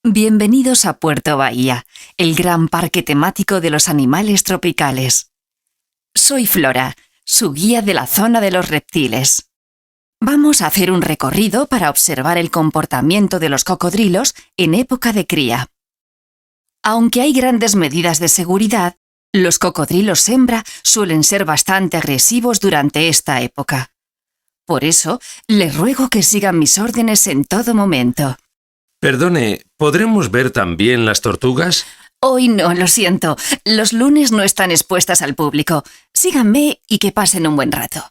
Bienvenidos a Puerto Bahía, el gran parque temático de los animales tropicales. Soy Flora, su guía de la zona de los reptiles. Vamos a hacer un recorrido para observar el comportamiento de los cocodrilos en época de cría. Aunque hay grandes medidas de seguridad, los cocodrilos hembra suelen ser bastante agresivos durante esta época. Por eso, les ruego que sigan mis órdenes en todo momento. Perdone, ¿podremos ver también las tortugas? Hoy no, lo siento. Los lunes no están expuestas al público. Síganme y que pasen un buen rato.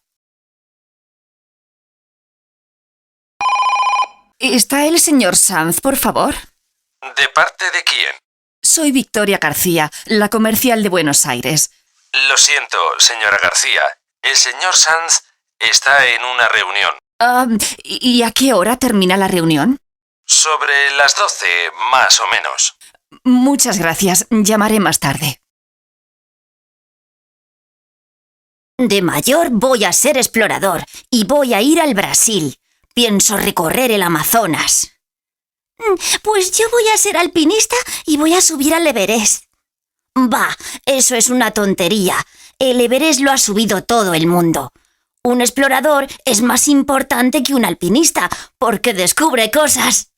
¿Está el señor Sanz, por favor? ¿De parte de quién? Soy Victoria García, la comercial de Buenos Aires. Lo siento, señora García. El señor Sanz está en una reunión. ¿Y a qué hora termina la reunión? Sobre las 12, más o menos. Muchas gracias. Llamaré más tarde. De mayor voy a ser explorador y voy a ir al Brasil. Pienso recorrer el Amazonas. Pues yo voy a ser alpinista y voy a subir al Everest. Bah, eso es una tontería. El Everest lo ha subido todo el mundo. Un explorador es más importante que un alpinista porque descubre cosas.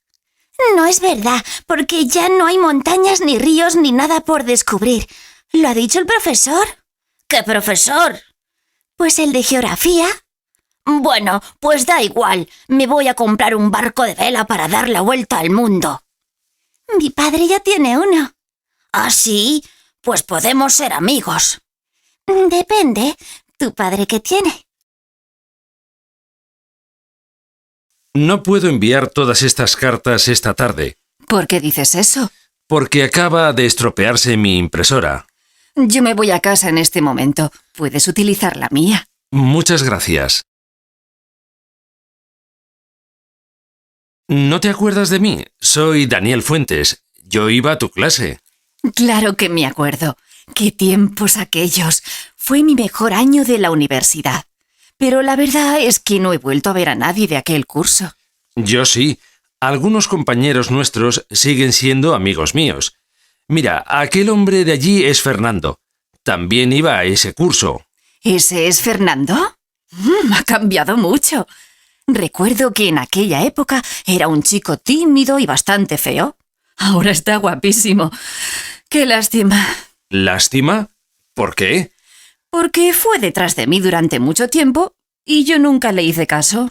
No es verdad, porque ya no hay montañas, ni ríos, ni nada por descubrir. ¿Lo ha dicho el profesor? ¿Qué profesor? Pues el de geografía. Bueno, pues da igual. Me voy a comprar un barco de vela para dar la vuelta al mundo. Mi padre ya tiene uno. ¿Ah, sí? Pues podemos ser amigos. Depende. ¿Tu padre qué tiene? No puedo enviar todas estas cartas esta tarde. ¿Por qué dices eso? Porque acaba de estropearse mi impresora. Yo me voy a casa en este momento. Puedes utilizar la mía. Muchas gracias. ¿No te acuerdas de mí? Soy Daniel Fuentes. Yo iba a tu clase. Claro que me acuerdo. ¡Qué tiempos aquellos! Fue mi mejor año de la universidad. Pero la verdad es que no he vuelto a ver a nadie de aquel curso. Yo sí. Algunos compañeros nuestros siguen siendo amigos míos. Mira, aquel hombre de allí es Fernando. También iba a ese curso. ¿Ese es Fernando? Ha cambiado mucho. Recuerdo que en aquella época era un chico tímido y bastante feo. Ahora está guapísimo. ¡Qué lástima! ¿Lástima? ¿Por qué? Porque fue detrás de mí durante mucho tiempo y yo nunca le hice caso.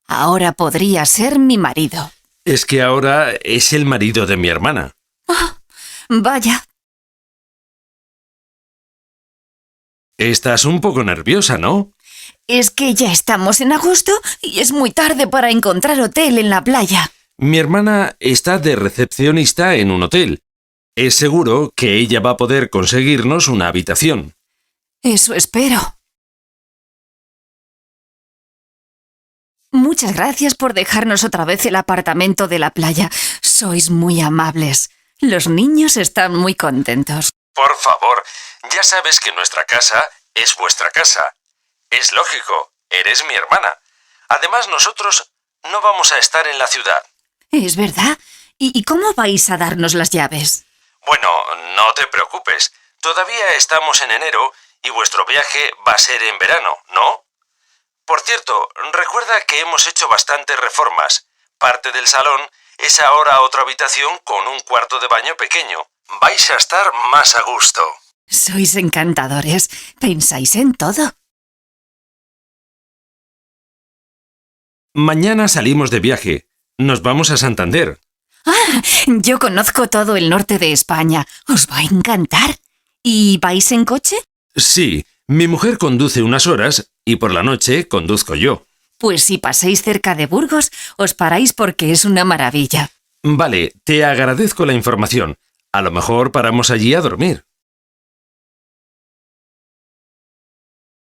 Ahora podría ser mi marido. Es que ahora es el marido de mi hermana. Oh, vaya. Estás un poco nerviosa, ¿no? Es que ya estamos en agosto y es muy tarde para encontrar hotel en la playa. Mi hermana está de recepcionista en un hotel. Es seguro que ella va a poder conseguirnos una habitación. Eso espero. Muchas gracias por dejarnos otra vez el apartamento de la playa. Sois muy amables. Los niños están muy contentos. Por favor, ya sabes que nuestra casa es vuestra casa. Es lógico, eres mi hermana. Además, nosotros no vamos a estar en la ciudad. ¿Es verdad? ¿Y cómo vais a darnos las llaves? Bueno, no te preocupes. Todavía estamos en enero y vuestro viaje va a ser en verano, ¿no? Por cierto, recuerda que hemos hecho bastantes reformas. Parte del salón es ahora otra habitación con un cuarto de baño pequeño. Vais a estar más a gusto. Sois encantadores. Pensáis en todo. Mañana salimos de viaje. Nos vamos a Santander. ¡Ah! Yo conozco todo el norte de España. Os va a encantar. ¿Y vais en coche? Sí, mi mujer conduce unas horas y por la noche conduzco yo. Pues si pasáis cerca de Burgos, os paráis porque es una maravilla. Vale, te agradezco la información. A lo mejor paramos allí a dormir.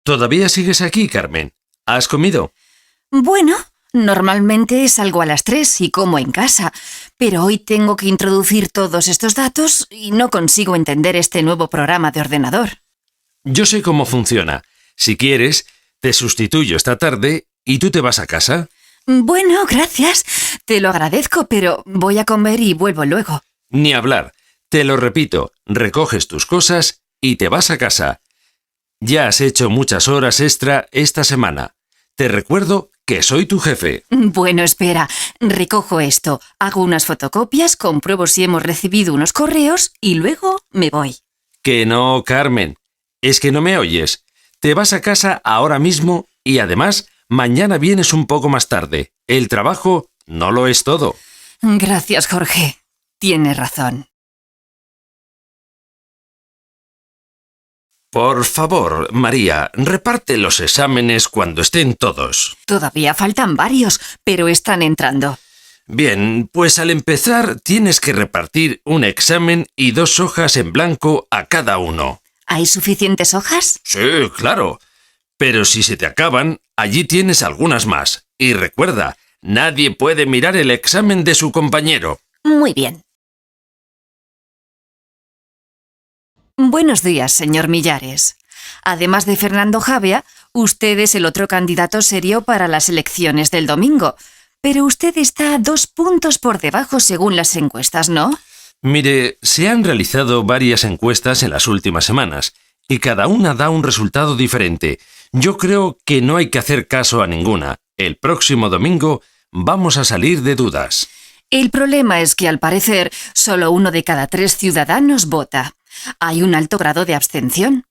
¿Todavía sigues aquí, Carmen? ¿Has comido? Bueno, normalmente salgo a las 3 y como en casa, pero hoy tengo que introducir todos estos datos y no consigo entender este nuevo programa de ordenador. Yo sé cómo funciona. Si quieres, te sustituyo esta tarde y tú te vas a casa. Bueno, gracias. Te lo agradezco, pero voy a comer y vuelvo luego. Ni hablar. Te lo repito, recoges tus cosas y te vas a casa. Ya has hecho muchas horas extra esta semana. Te recuerdo que soy tu jefe. Bueno, espera. Recojo esto, hago unas fotocopias, compruebo si hemos recibido unos correos y luego me voy. Que no, Carmen. Es que no me oyes. Te vas a casa ahora mismo y además mañana vienes un poco más tarde. El trabajo no lo es todo. Gracias, Jorge. Tienes razón. Por favor, María, reparte los exámenes cuando estén todos. Todavía faltan varios, pero están entrando. Bien, pues al empezar tienes que repartir un examen y 2 hojas en blanco a cada uno. ¿Hay suficientes hojas? Sí, claro. Pero si se te acaban, allí tienes algunas más. Y recuerda, nadie puede mirar el examen de su compañero. Muy bien. Buenos días, señor Millares. Además de Fernando Javea, usted es el otro candidato serio para las elecciones del domingo. Pero usted está 2 puntos por debajo según las encuestas, ¿no? Mire, se han realizado varias encuestas en las últimas semanas y cada una da un resultado diferente. Yo creo que no hay que hacer caso a ninguna. El próximo domingo vamos a salir de dudas. El problema es que, al parecer, solo 1 de cada 3 ciudadanos vota. Hay un alto grado de abstención.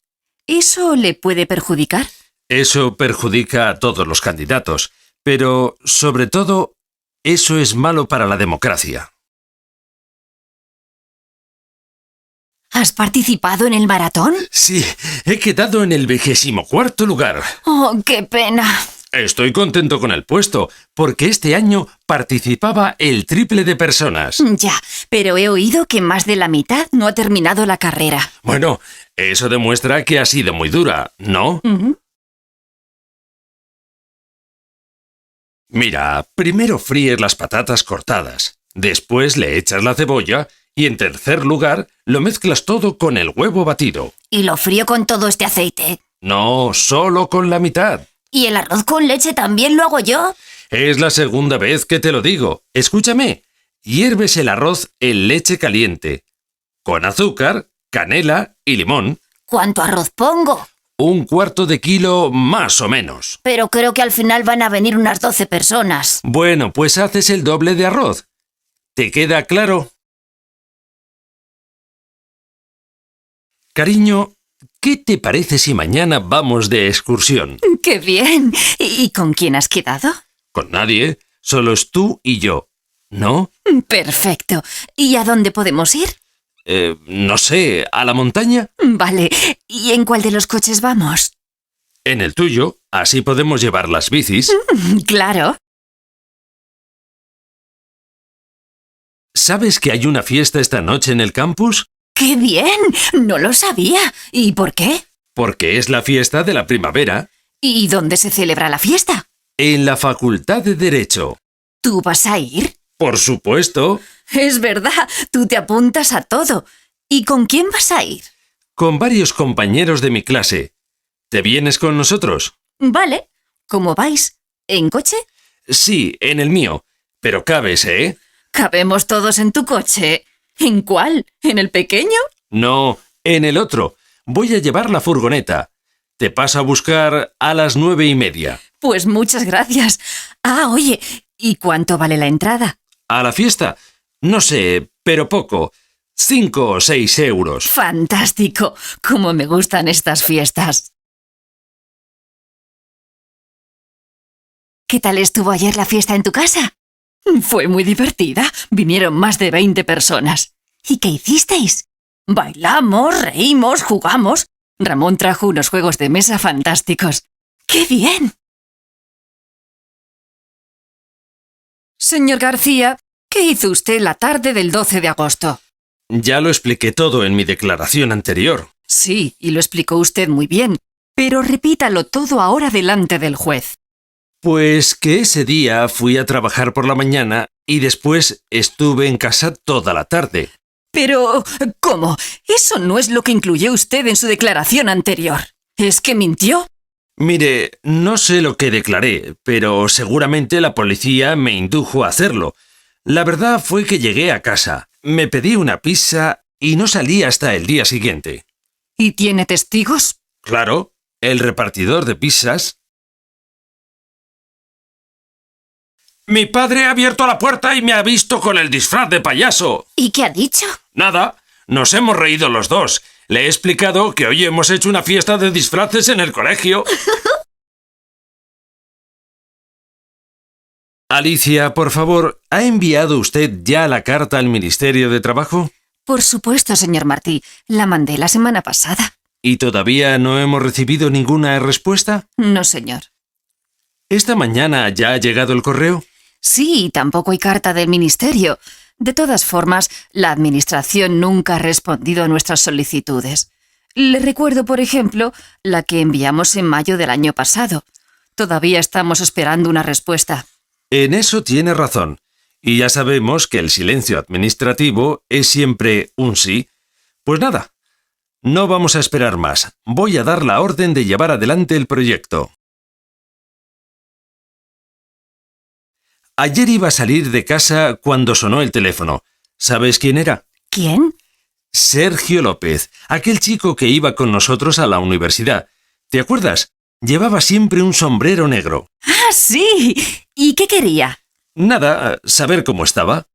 ¿Eso le puede perjudicar? Eso perjudica a todos los candidatos, pero, sobre todo, eso es malo para la democracia. ¿Has participado en el maratón? Sí, he quedado en el 24º lugar. ¡Oh, qué pena! Estoy contento con el puesto, porque este año participaba el triple de personas. Ya, pero he oído que más de la mitad no ha terminado la carrera. Bueno, eso demuestra que ha sido muy dura, ¿no? Mira, primero fríes las patatas cortadas, después le echas la cebolla y en tercer lugar lo mezclas todo con el huevo batido. ¿Y lo frío con todo este aceite? No, solo con la mitad. ¿Y el arroz con leche también lo hago yo? Es la segunda vez que te lo digo. Escúchame, hierves el arroz en leche caliente, con azúcar, canela y limón. ¿Cuánto arroz pongo? 1/4 kilo más o menos. Pero creo que al final van a venir unas 12 personas. Bueno, pues haces el doble de arroz. ¿Te queda claro? Cariño, ¿qué te parece si mañana vamos de excursión? ¡Qué bien! ¿Y con quién has quedado? Con nadie, solo es tú y yo, ¿no? Perfecto. ¿Y a dónde podemos ir? No sé, ¿a la montaña? Vale. ¿Y en cuál de los coches vamos? En el tuyo, así podemos llevar las bicis. Claro. ¿Sabes que hay una fiesta esta noche en el campus? ¡Qué bien! No lo sabía. ¿Y por qué? Porque es la fiesta de la primavera. ¿Y dónde se celebra la fiesta? En la Facultad de Derecho. ¿Tú vas a ir? Por supuesto. Es verdad, tú te apuntas a todo. ¿Y con quién vas a ir? Con varios compañeros de mi clase. ¿Te vienes con nosotros? Vale. ¿Cómo vais? ¿En coche? Sí, en el mío. Pero cabes, ¿eh? Cabemos todos en tu coche. ¿En cuál? ¿En el pequeño? No, en el otro. Voy a llevar la furgoneta. Te paso a buscar a las 9:30. Pues muchas gracias. Ah, oye, ¿y cuánto vale la entrada? ¿A la fiesta? No sé, pero poco. 5 o 6 euros. ¡Fantástico! ¡Cómo me gustan estas fiestas! ¿Qué tal estuvo ayer la fiesta en tu casa? Fue muy divertida. Vinieron más de 20 personas. ¿Y qué hicisteis? Bailamos, reímos, jugamos. Ramón trajo unos juegos de mesa fantásticos. ¡Qué bien! Señor García, ¿qué hizo usted la tarde del 12 de agosto? Ya lo expliqué todo en mi declaración anterior. Sí, y lo explicó usted muy bien, pero repítalo todo ahora delante del juez. Pues que ese día fui a trabajar por la mañana y después estuve en casa toda la tarde. Pero, ¿cómo? Eso no es lo que incluyó usted en su declaración anterior. ¿Es que mintió? Mire, no sé lo que declaré, pero seguramente la policía me indujo a hacerlo. La verdad fue que llegué a casa, me pedí una pizza y no salí hasta el día siguiente. ¿Y tiene testigos? Claro, el repartidor de pizzas. Mi padre ha abierto la puerta y me ha visto con el disfraz de payaso. ¿Y qué ha dicho? Nada, nos hemos reído los dos. Le he explicado que hoy hemos hecho una fiesta de disfraces en el colegio. Alicia, por favor, ¿ha enviado usted ya la carta al Ministerio de Trabajo? Por supuesto, señor Martí. La mandé la semana pasada. ¿Y todavía no hemos recibido ninguna respuesta? No, señor. ¿Esta mañana ya ha llegado el correo? Sí, y tampoco hay carta del ministerio. De todas formas, la Administración nunca ha respondido a nuestras solicitudes. Le recuerdo, por ejemplo, la que enviamos en mayo del año pasado. Todavía estamos esperando una respuesta. En eso tiene razón. Y ya sabemos que el silencio administrativo es siempre un sí. Pues nada, no vamos a esperar más. Voy a dar la orden de llevar adelante el proyecto. Ayer iba a salir de casa cuando sonó el teléfono. ¿Sabes quién era? ¿Quién? Sergio López, aquel chico que iba con nosotros a la universidad. ¿Te acuerdas? Llevaba siempre un sombrero negro. ¡Ah, sí! ¿Y qué quería? Nada, saber cómo estaba.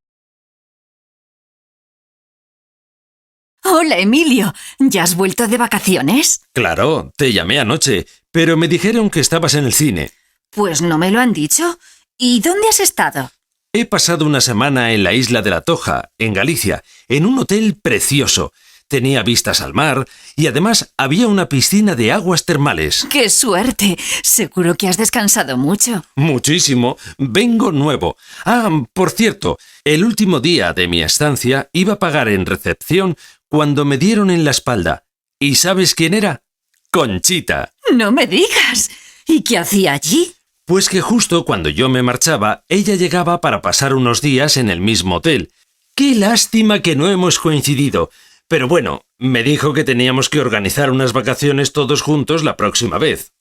Hola, Emilio. ¿Ya has vuelto de vacaciones? Claro, te llamé anoche, pero me dijeron que estabas en el cine. Pues no me lo han dicho. ¿Y dónde has estado? He pasado una semana en la isla de La Toja, en Galicia, en un hotel precioso. Tenía vistas al mar y además había una piscina de aguas termales. ¡Qué suerte! Seguro que has descansado mucho. Muchísimo. Vengo nuevo. Ah, por cierto, el último día de mi estancia iba a pagar en recepción cuando me dieron en la espalda. ¿Y sabes quién era? Conchita. ¡No me digas! ¿Y qué hacía allí? Pues que justo cuando yo me marchaba, ella llegaba para pasar unos días en el mismo hotel. ¡Qué lástima que no hemos coincidido! Pero bueno, me dijo que teníamos que organizar unas vacaciones todos juntos la próxima vez.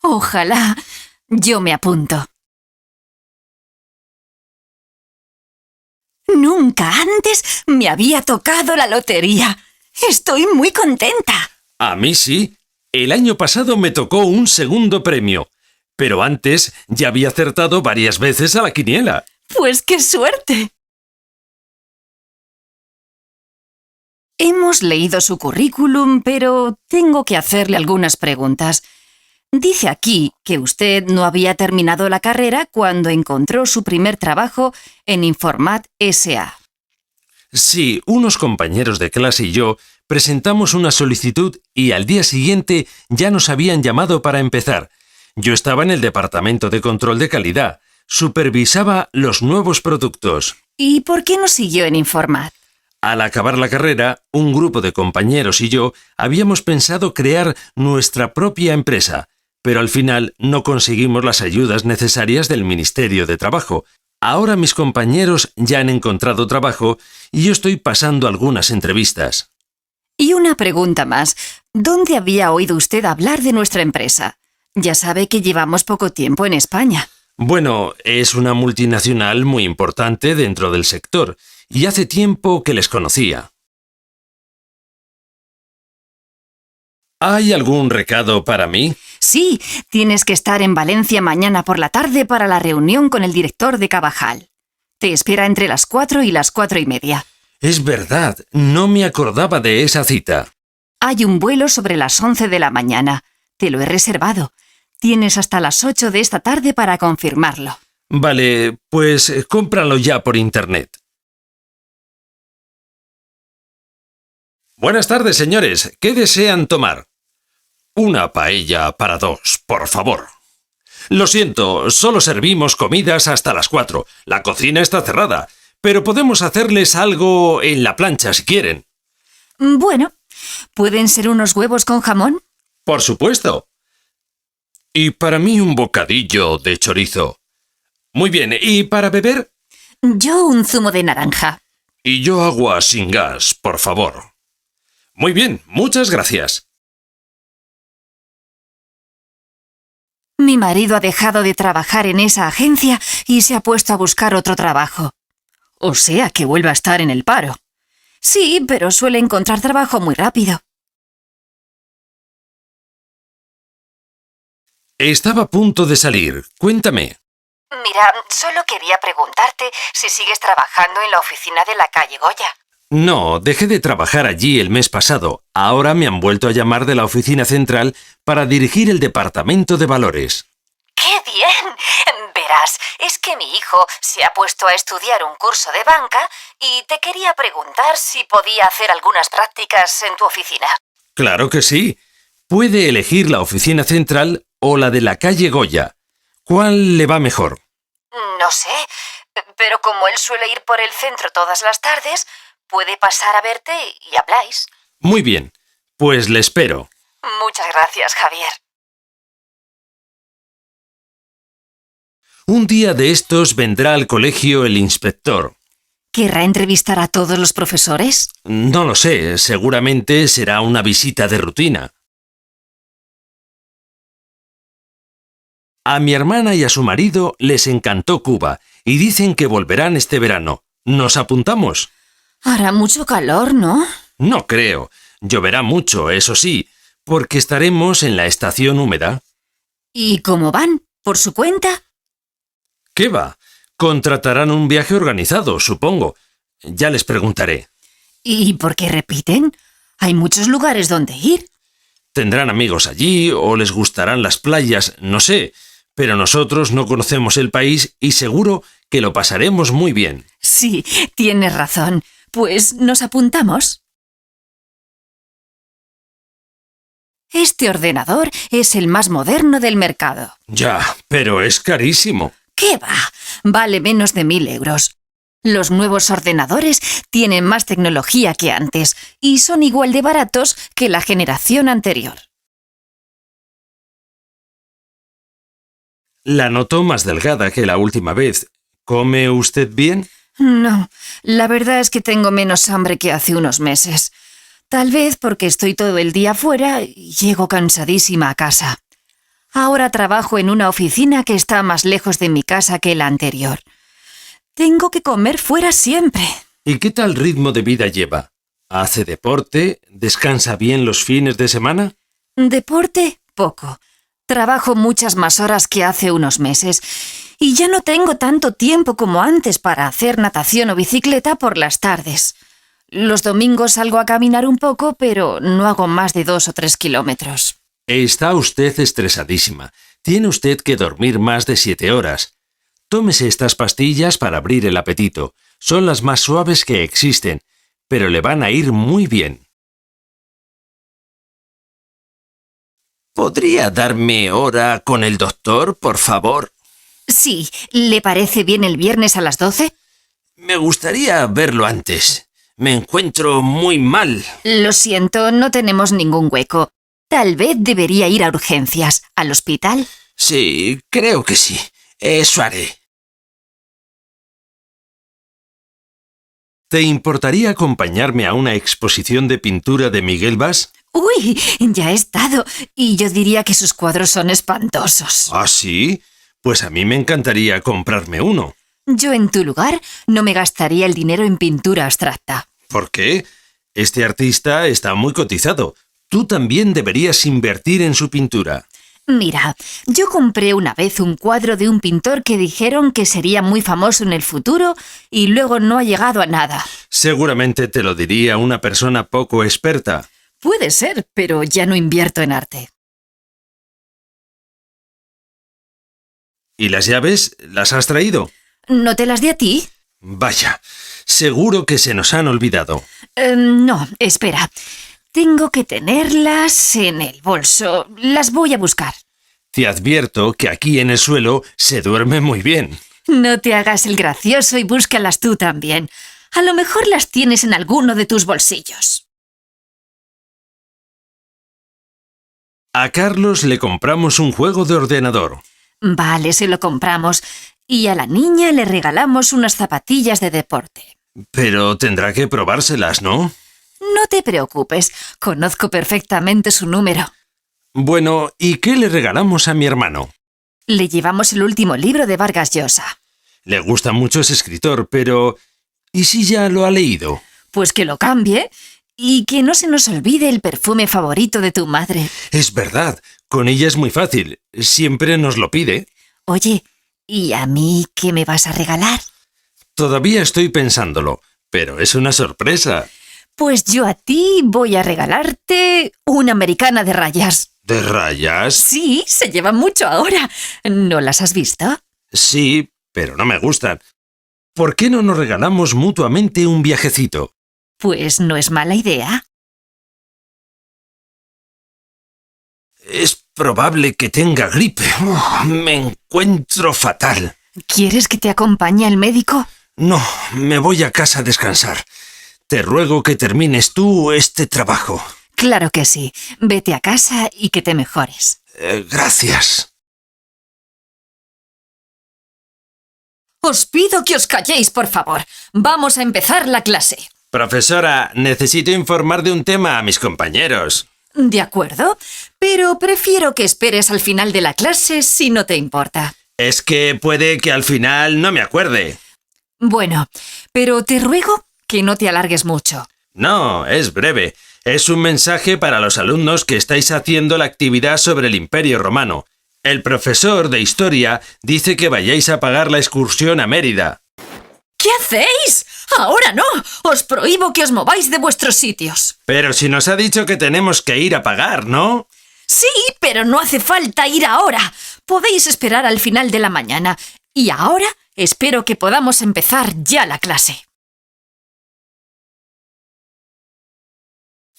Ojalá. Yo me apunto. Nunca antes me había tocado la lotería. Estoy muy contenta. A mí sí. El año pasado me tocó un segundo premio. Pero antes ya había acertado varias veces a la quiniela. Pues qué suerte. Hemos leído su currículum, pero tengo que hacerle algunas preguntas. Dice aquí que usted no había terminado la carrera cuando encontró su primer trabajo en Informat S.A. Sí, unos compañeros de clase y yo presentamos una solicitud y al día siguiente ya nos habían llamado para empezar. Yo estaba en el departamento de control de calidad. Supervisaba los nuevos productos. ¿Y por qué no siguió en Informat? Al acabar la carrera, un grupo de compañeros y yo habíamos pensado crear nuestra propia empresa, pero al final no conseguimos las ayudas necesarias del Ministerio de Trabajo. Ahora mis compañeros ya han encontrado trabajo y yo estoy pasando algunas entrevistas. Y una pregunta más. ¿Dónde había oído usted hablar de nuestra empresa? Ya sabe que llevamos poco tiempo en España. Bueno, es una multinacional muy importante dentro del sector y hace tiempo que les conocía. ¿Hay algún recado para mí? Sí, tienes que estar en Valencia mañana por la tarde para la reunión con el director de Cavajal. Te espera entre las 4 y las 4:30. Es verdad, no me acordaba de esa cita. Hay un vuelo sobre las 11 de la mañana. Te lo he reservado. Tienes hasta las 8 de esta tarde para confirmarlo. Vale, pues cómpralo ya por internet. Buenas tardes, señores. ¿Qué desean tomar? Una paella para dos, por favor. Lo siento, solo servimos comidas hasta las 4. La cocina está cerrada, pero podemos hacerles algo en la plancha si quieren. Bueno, ¿pueden ser unos huevos con jamón? Por supuesto. Y para mí un bocadillo de chorizo. Muy bien, ¿y para beber? Yo un zumo de naranja. Y yo agua sin gas, por favor. Muy bien, muchas gracias. Mi marido ha dejado de trabajar en esa agencia y se ha puesto a buscar otro trabajo. O sea, que vuelve a estar en el paro. Sí, pero suele encontrar trabajo muy rápido. Estaba a punto de salir. Cuéntame. Mira, solo quería preguntarte si sigues trabajando en la oficina de la calle Goya. No, dejé de trabajar allí el mes pasado. Ahora me han vuelto a llamar de la oficina central para dirigir el departamento de valores. ¡Qué bien! Verás, es que mi hijo se ha puesto a estudiar un curso de banca y te quería preguntar si podía hacer algunas prácticas en tu oficina. Claro que sí. Puede elegir la oficina central o la de la calle Goya. ¿Cuál le va mejor? No sé, pero como él suele ir por el centro todas las tardes, puede pasar a verte y habláis. Muy bien, pues le espero. Muchas gracias, Javier. Un día de estos vendrá al colegio el inspector. ¿Querrá entrevistar a todos los profesores? No lo sé, seguramente será una visita de rutina. A mi hermana y a su marido les encantó Cuba y dicen que volverán este verano. ¿Nos apuntamos? Hará mucho calor, ¿no? No creo. Lloverá mucho, eso sí, porque estaremos en la estación húmeda. ¿Y cómo van? ¿Por su cuenta? ¿Qué va? Contratarán un viaje organizado, supongo. Ya les preguntaré. ¿Y por qué repiten? Hay muchos lugares donde ir. Tendrán amigos allí o les gustarán las playas, no sé. Pero nosotros no conocemos el país y seguro que lo pasaremos muy bien. Sí, tienes razón. Pues nos apuntamos. Este ordenador es el más moderno del mercado. Ya, pero es carísimo. ¿Qué va? Vale menos de 1.000 euros. Los nuevos ordenadores tienen más tecnología que antes y son igual de baratos que la generación anterior. La noto más delgada que la última vez. ¿Come usted bien? No, la verdad es que tengo menos hambre que hace unos meses. Tal vez porque estoy todo el día fuera y llego cansadísima a casa. Ahora trabajo en una oficina que está más lejos de mi casa que la anterior. Tengo que comer fuera siempre. ¿Y qué tal ritmo de vida lleva? ¿Hace deporte? ¿Descansa bien los fines de semana? Deporte, poco. Trabajo muchas más horas que hace unos meses y ya no tengo tanto tiempo como antes para hacer natación o bicicleta por las tardes. Los domingos salgo a caminar un poco, pero no hago más de 2 o 3 kilómetros. Está usted estresadísima. Tiene usted que dormir más de 7 horas. Tómese estas pastillas para abrir el apetito. Son las más suaves que existen, pero le van a ir muy bien. ¿Podría darme hora con el doctor, por favor? Sí, ¿le parece bien el viernes a las 12? Me gustaría verlo antes. Me encuentro muy mal. Lo siento, no tenemos ningún hueco. Tal vez debería ir a urgencias, al hospital. Sí, creo que sí. Eso haré. ¿Te importaría acompañarme a una exposición de pintura de Miguel Bas? ¡Uy! Ya he estado, y yo diría que sus cuadros son espantosos. ¿Ah, sí? Pues a mí me encantaría comprarme uno. Yo en tu lugar no me gastaría el dinero en pintura abstracta. ¿Por qué? Este artista está muy cotizado. Tú también deberías invertir en su pintura. Mira, yo compré una vez un cuadro de un pintor que dijeron que sería muy famoso en el futuro y luego no ha llegado a nada. Seguramente te lo diría una persona poco experta. Puede ser, pero ya no invierto en arte. ¿Y las llaves? ¿Las has traído? ¿No te las di a ti? Vaya, seguro que se nos han olvidado. No, espera. Tengo que tenerlas en el bolso. Las voy a buscar. Te advierto que aquí en el suelo se duerme muy bien. No te hagas el gracioso y búscalas tú también. A lo mejor las tienes en alguno de tus bolsillos. A Carlos le compramos un juego de ordenador. Vale, se lo compramos. Y a la niña le regalamos unas zapatillas de deporte. Pero tendrá que probárselas, ¿no? No te preocupes, conozco perfectamente su número. Bueno, ¿y qué le regalamos a mi hermano? Le llevamos el último libro de Vargas Llosa. Le gusta mucho ese escritor, pero ¿y si ya lo ha leído? Pues que lo cambie y que no se nos olvide el perfume favorito de tu madre. Es verdad, con ella es muy fácil. Siempre nos lo pide. Oye, ¿y a mí qué me vas a regalar? Todavía estoy pensándolo, pero es una sorpresa. Pues yo a ti voy a regalarte una americana de rayas. ¿De rayas? Sí, se llevan mucho ahora. ¿No las has visto? Sí, pero no me gustan. ¿Por qué no nos regalamos mutuamente un viajecito? Pues no es mala idea. Es probable que tenga gripe. Me encuentro fatal. ¿Quieres que te acompañe al médico? No, me voy a casa a descansar. Te ruego que termines tú este trabajo. Claro que sí. Vete a casa y que te mejores. Gracias. Os pido que os calléis, por favor. Vamos a empezar la clase. Profesora, necesito informar de un tema a mis compañeros. De acuerdo, pero prefiero que esperes al final de la clase si no te importa. Es que puede que al final no me acuerde. Bueno, pero te ruego que no te alargues mucho. No, es breve. Es un mensaje para los alumnos que estáis haciendo la actividad sobre el Imperio Romano. El profesor de Historia dice que vayáis a pagar la excursión a Mérida. ¿Qué hacéis? ¡Ahora no! Os prohíbo que os mováis de vuestros sitios. Pero si nos ha dicho que tenemos que ir a pagar, ¿no? Sí, pero no hace falta ir ahora. Podéis esperar al final de la mañana. Y ahora espero que podamos empezar ya la clase.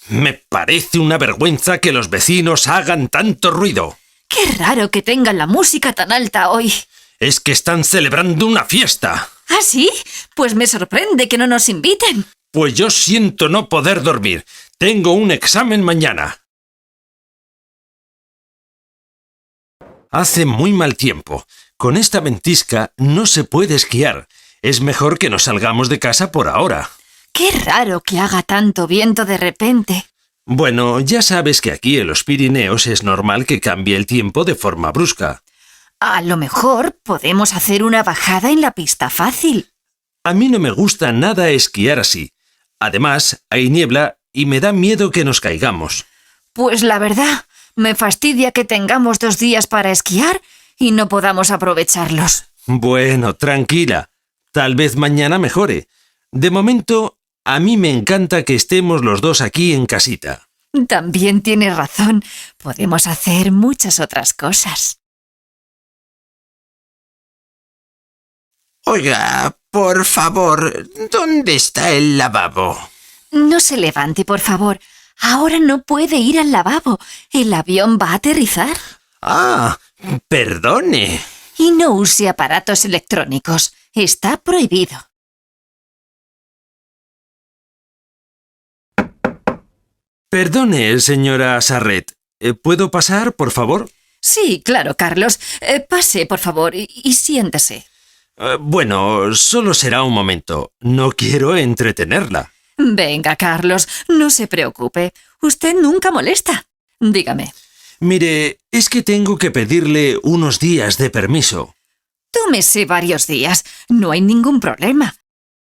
Me parece una vergüenza que los vecinos hagan tanto ruido. Qué raro que tengan la música tan alta hoy. Es que están celebrando una fiesta. ¿Ah, sí? Pues me sorprende que no nos inviten. Pues yo siento no poder dormir. Tengo un examen mañana. Hace muy mal tiempo. Con esta ventisca no se puede esquiar. Es mejor que no salgamos de casa por ahora. Qué raro que haga tanto viento de repente. Bueno, ya sabes que aquí en los Pirineos es normal que cambie el tiempo de forma brusca. A lo mejor podemos hacer una bajada en la pista fácil. A mí no me gusta nada esquiar así. Además, hay niebla y me da miedo que nos caigamos. Pues la verdad, me fastidia que tengamos 2 días para esquiar y no podamos aprovecharlos. Bueno, tranquila. Tal vez mañana mejore. De momento, a mí me encanta que estemos los dos aquí en casita. También tienes razón. Podemos hacer muchas otras cosas. Oiga, por favor, ¿dónde está el lavabo? No se levante, por favor. Ahora no puede ir al lavabo. El avión va a aterrizar. Ah, perdone. Y no use aparatos electrónicos. Está prohibido. Perdone, señora Sarret. ¿Puedo pasar, por favor? Sí, claro, Carlos. Pase, por favor, y siéntese. Bueno, solo será un momento. No quiero entretenerla. Venga, Carlos, no se preocupe. Usted nunca molesta. Dígame. Mire, es que tengo que pedirle unos días de permiso. Tómese varios días. No hay ningún problema.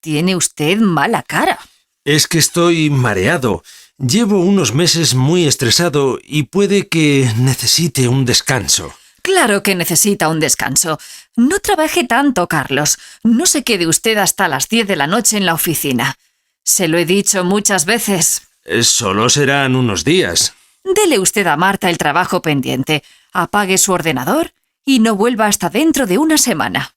Tiene usted mala cara. Es que estoy mareado. Llevo unos meses muy estresado y puede que necesite un descanso. Claro que necesita un descanso. No trabaje tanto, Carlos. No se quede usted hasta las 10 de la noche en la oficina. Se lo he dicho muchas veces. Solo serán unos días. Dele usted a Marta el trabajo pendiente. Apague su ordenador y no vuelva hasta dentro de una semana.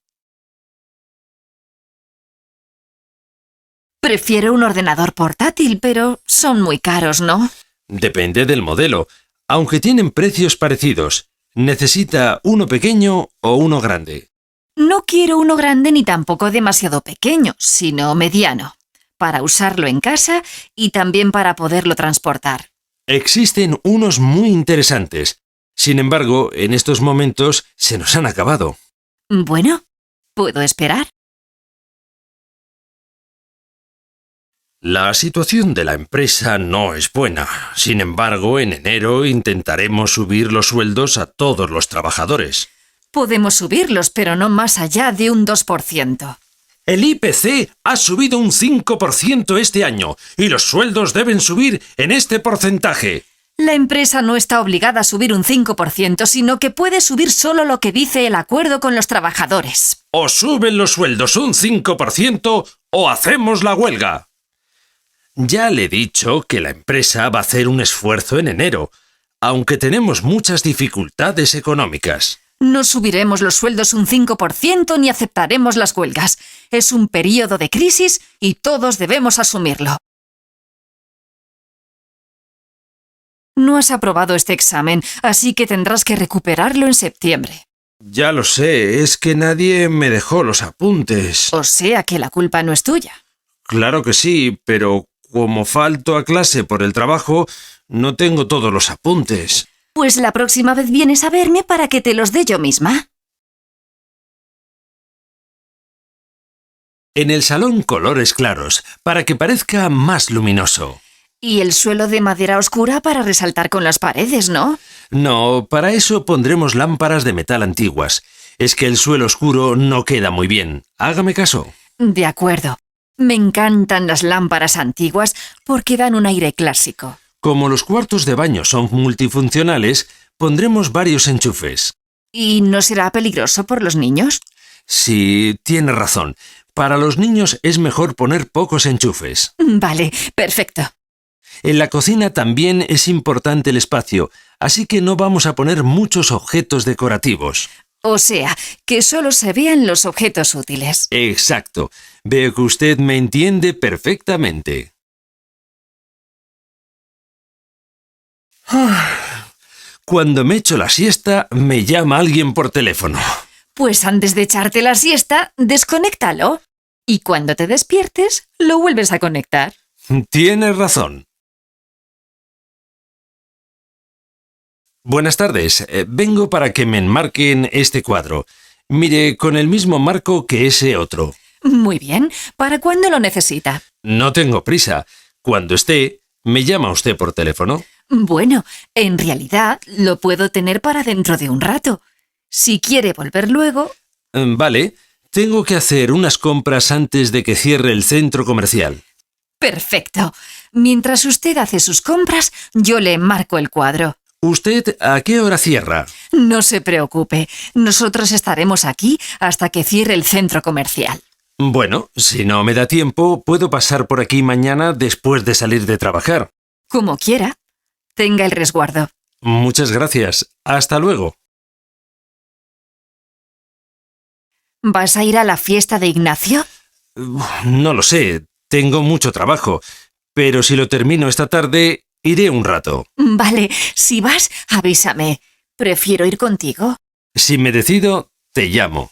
Prefiero un ordenador portátil, pero son muy caros, ¿no? Depende del modelo, aunque tienen precios parecidos. ¿Necesita uno pequeño o uno grande? No quiero uno grande ni tampoco demasiado pequeño, sino mediano, para usarlo en casa y también para poderlo transportar. Existen unos muy interesantes. Sin embargo, en estos momentos se nos han acabado. Bueno, ¿puedo esperar? La situación de la empresa no es buena. Sin embargo, en enero intentaremos subir los sueldos a todos los trabajadores. Podemos subirlos, pero no más allá de un 2%. El IPC ha subido un 5% este año y los sueldos deben subir en este porcentaje. La empresa no está obligada a subir un 5%, sino que puede subir solo lo que dice el acuerdo con los trabajadores. O suben los sueldos un 5% o hacemos la huelga. Ya le he dicho que la empresa va a hacer un esfuerzo en enero, aunque tenemos muchas dificultades económicas. No subiremos los sueldos un 5% ni aceptaremos las huelgas. Es un período de crisis y todos debemos asumirlo. No has aprobado este examen, así que tendrás que recuperarlo en septiembre. Ya lo sé, es que nadie me dejó los apuntes. O sea que la culpa no es tuya. Claro que sí, pero como falto a clase por el trabajo, no tengo todos los apuntes. Pues la próxima vez vienes a verme para que te los dé yo misma. En el salón colores claros, para que parezca más luminoso. Y el suelo de madera oscura para resaltar con las paredes, ¿no? No, para eso pondremos lámparas de metal antiguas. Es que el suelo oscuro no queda muy bien. Hágame caso. De acuerdo. Me encantan las lámparas antiguas porque dan un aire clásico. Como los cuartos de baño son multifuncionales, pondremos varios enchufes. ¿Y no será peligroso por los niños? Sí, tiene razón. Para los niños es mejor poner pocos enchufes. Vale, perfecto. En la cocina también es importante el espacio, así que no vamos a poner muchos objetos decorativos. O sea, que solo se vean los objetos útiles. Exacto. Veo que usted me entiende perfectamente. Cuando me echo la siesta, me llama alguien por teléfono. Pues antes de echarte la siesta, desconéctalo. Y cuando te despiertes, lo vuelves a conectar. Tienes razón. Buenas tardes. Vengo para que me enmarquen este cuadro. Mire, con el mismo marco que ese otro. Muy bien. ¿Para cuándo lo necesita? No tengo prisa. Cuando esté, me llama usted por teléfono. Bueno, en realidad lo puedo tener para dentro de un rato. Si quiere volver luego... Vale. Tengo que hacer unas compras antes de que cierre el centro comercial. Perfecto. Mientras usted hace sus compras, yo le enmarco el cuadro. ¿Usted a qué hora cierra? No se preocupe. Nosotros estaremos aquí hasta que cierre el centro comercial. Bueno, si no me da tiempo, puedo pasar por aquí mañana después de salir de trabajar. Como quiera. Tenga el resguardo. Muchas gracias. Hasta luego. ¿Vas a ir a la fiesta de Ignacio? No lo sé. Tengo mucho trabajo. Pero si lo termino esta tarde, iré un rato. Vale, si vas, avísame. Prefiero ir contigo. Si me decido, te llamo.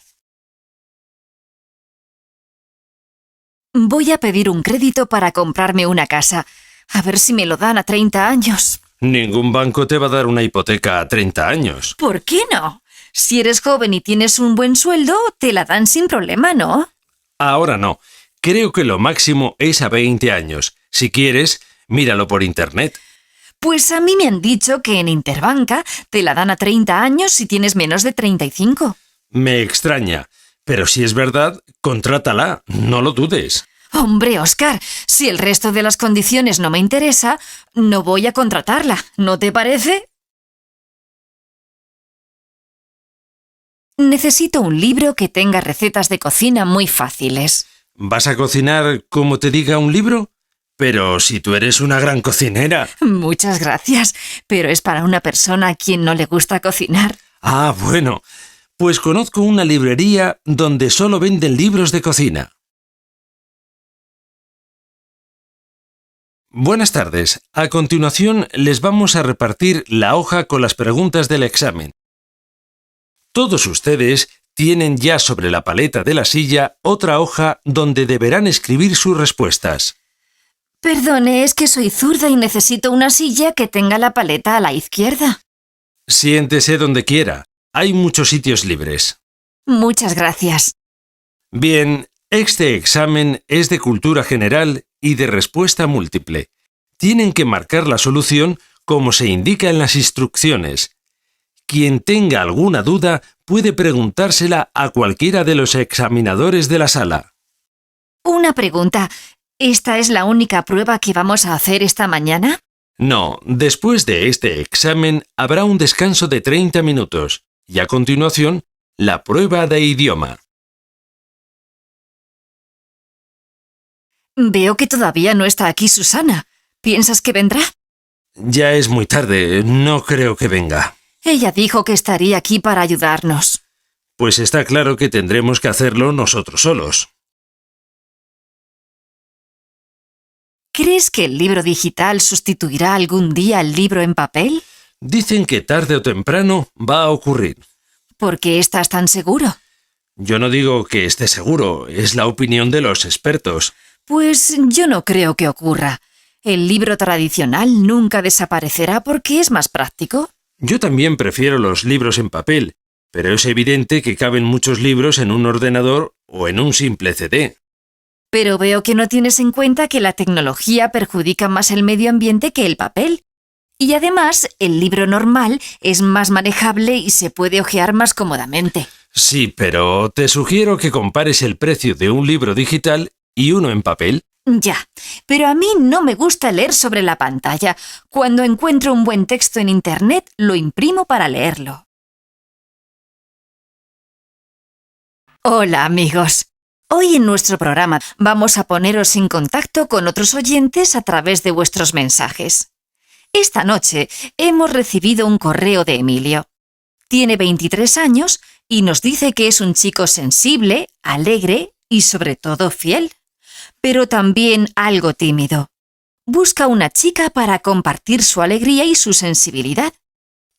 Voy a pedir un crédito para comprarme una casa. A ver si me lo dan a 30 años. Ningún banco te va a dar una hipoteca a 30 años. ¿Por qué no? Si eres joven y tienes un buen sueldo, te la dan sin problema, ¿no? Ahora no. Creo que lo máximo es a 20 años. Si quieres, míralo por internet. Pues a mí me han dicho que en Interbanca te la dan a 30 años si tienes menos de 35. Me extraña. Pero si es verdad, contrátala. No lo dudes. Hombre, Óscar, si el resto de las condiciones no me interesa, no voy a contratarla, ¿no te parece? Necesito un libro que tenga recetas de cocina muy fáciles. ¿Vas a cocinar como te diga un libro? Pero si tú eres una gran cocinera. Muchas gracias, pero es para una persona a quien no le gusta cocinar. Ah, bueno. Pues conozco una librería donde solo venden libros de cocina. Buenas tardes. A continuación les vamos a repartir la hoja con las preguntas del examen. Todos ustedes tienen ya sobre la paleta de la silla otra hoja donde deberán escribir sus respuestas. Perdone, es que soy zurda y necesito una silla que tenga la paleta a la izquierda. Siéntese donde quiera. Hay muchos sitios libres. Muchas gracias. Bien, este examen es de cultura general y de respuesta múltiple. Tienen que marcar la solución como se indica en las instrucciones. Quien tenga alguna duda puede preguntársela a cualquiera de los examinadores de la sala. Una pregunta. ¿Esta es la única prueba que vamos a hacer esta mañana? No, después de este examen habrá un descanso de 30 minutos y a continuación la prueba de idioma. Veo que todavía no está aquí Susana. ¿Piensas que vendrá? Ya es muy tarde, no creo que venga. Ella dijo que estaría aquí para ayudarnos. Pues está claro que tendremos que hacerlo nosotros solos. ¿Crees que el libro digital sustituirá algún día al libro en papel? Dicen que tarde o temprano va a ocurrir. ¿Por qué estás tan seguro? Yo no digo que esté seguro, es la opinión de los expertos. Pues yo no creo que ocurra. El libro tradicional nunca desaparecerá porque es más práctico. Yo también prefiero los libros en papel, pero es evidente que caben muchos libros en un ordenador o en un simple CD. Pero veo que no tienes en cuenta que la tecnología perjudica más el medio ambiente que el papel. Y además, el libro normal es más manejable y se puede hojear más cómodamente. Sí, pero te sugiero que compares el precio de un libro digital y uno en papel. Ya, pero a mí no me gusta leer sobre la pantalla. Cuando encuentro un buen texto en Internet, lo imprimo para leerlo. Hola, amigos. Hoy en nuestro programa vamos a poneros en contacto con otros oyentes a través de vuestros mensajes. Esta noche hemos recibido un correo de Emilio. Tiene 23 años y nos dice que es un chico sensible, alegre y sobre todo fiel, pero también algo tímido. Busca una chica para compartir su alegría y su sensibilidad,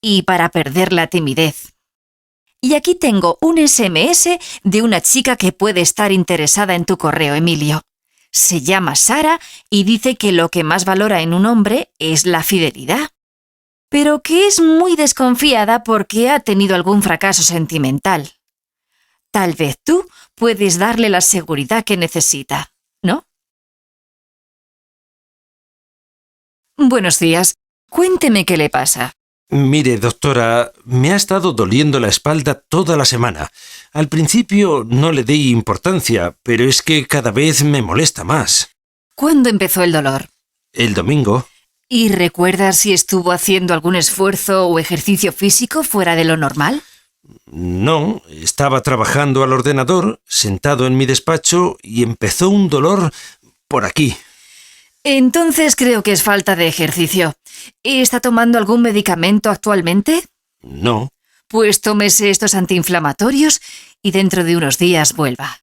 y para perder la timidez. Y aquí tengo un SMS de una chica que puede estar interesada en tu correo, Emilio. Se llama Sara y dice que lo que más valora en un hombre es la fidelidad, pero que es muy desconfiada porque ha tenido algún fracaso sentimental. Tal vez tú puedes darle la seguridad que necesita, ¿no? Buenos días. Cuénteme qué le pasa. Mire, doctora, me ha estado doliendo la espalda toda la semana. Al principio no le di importancia, pero es que cada vez me molesta más. ¿Cuándo empezó el dolor? El domingo. ¿Y recuerdas si estuvo haciendo algún esfuerzo o ejercicio físico fuera de lo normal? No, estaba trabajando al ordenador, sentado en mi despacho, y empezó un dolor por aquí. Entonces creo que es falta de ejercicio. ¿Está tomando algún medicamento actualmente? No. Pues tómese estos antiinflamatorios y dentro de unos días vuelva.